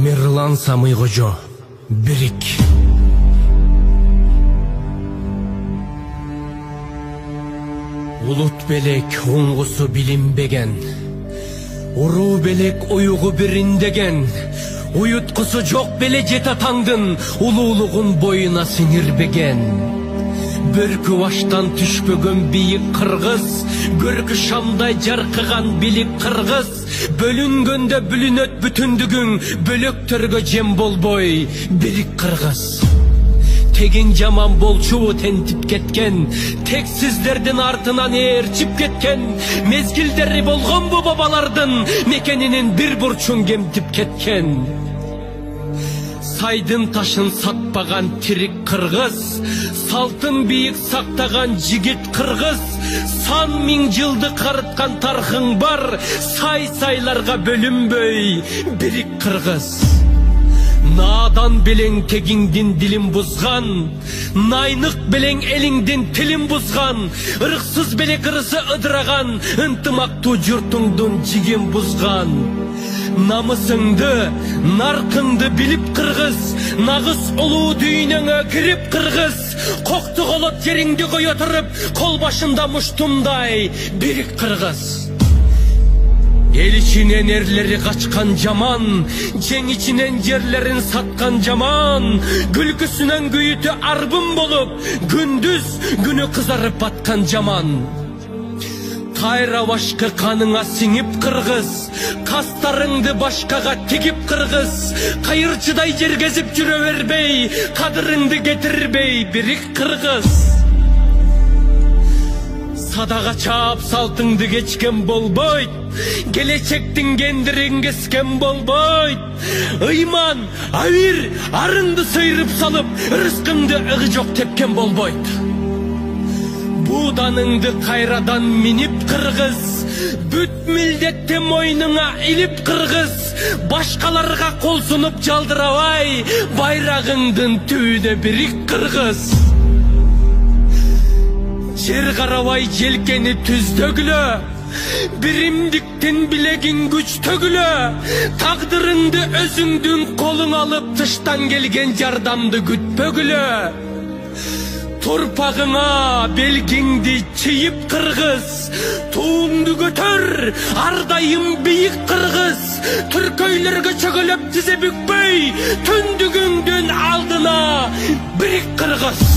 Тамерлан Самыйкожо, Бирик. Улут белек оңгусу билинбеген, уруу белек уюгу бириндеген, уюткусу жок беле жет атаңдын улуулугун бойуна сиңирбеген. Бөркү баштан түшпөгөн бийик кыргыз, көркү шамдай жаркыган билик кыргыз, бөлүнгөндө бүлүнөт бүтүндүгүң, бөлөктөргө жем болбой бирик кыргыз. Тегин жаман болчу тентип кеткен, тексиздердин артынан ээрчип кеткен, мезгилдери болгон бу бабалардын мекенинин бир бурчун кемтип кеткен. Сайдын ташын сатпаган тирик кыргыз, салтын бийик сактаган жигит кыргыз, сан миң жылды карыткан тархың бар, сай-сайларга бөлүнбөй бирик кыргыз. Надан белең тегиңдин дилин бузган, найнык белең элиңдин тилин бузган, ырыксыз белек ырысы ыдыраган, ынтымактуу журтуңдун жигин бузган. Намысыңды, наркыңды билип кыргыз, нагыз улуу дүйнөңө кирип кыргыз, кокту колот жериңди кое туруп, кол башында муштумдай бирик кыргыз. Эл ичинен эрлери качкан жаман, жең ичинен жерлерин саткан жаман, күлкүсүнөн күйүтү арбын болуп, күндүз күнү кызарып баткан жаман. Кайра башкы каныңа сиңип кыргыз, кастарыңды башкага тигип кыргыз, кайырчыдай жергезип жүрө бербей, кадырыңды кетирбей бирик кыргыз. Садага чаап салтыңды кечкен болбойт, келечектин кендирин кескен болбойт. Ыйман, авир, арыңды сыйрып салып, рызкыңды ыгы жок тепкен болбойт. Буданыңды кайрадан минип кыргыз, бүт милдетти мойнуңа илип кыргыз, башкаларга кол сунуп жалдырабай, байрагыңдын түбүнө бирик кыргыз. Жер карабай желкени түздөгүлө, биримдиктин билегин күчтөгүлө, тагдырыңды өзүңдүн колуң алып, тыштан келген жардамды күтпөгүлө. Турпагыңа белгиңди чийип кыргыз, туңду көтөр, ардайым бийик кыргыз, түркөйлөргө чөгөлөп тизе бүкпөй, түндүгүңдүн алдына бирик кыргыз.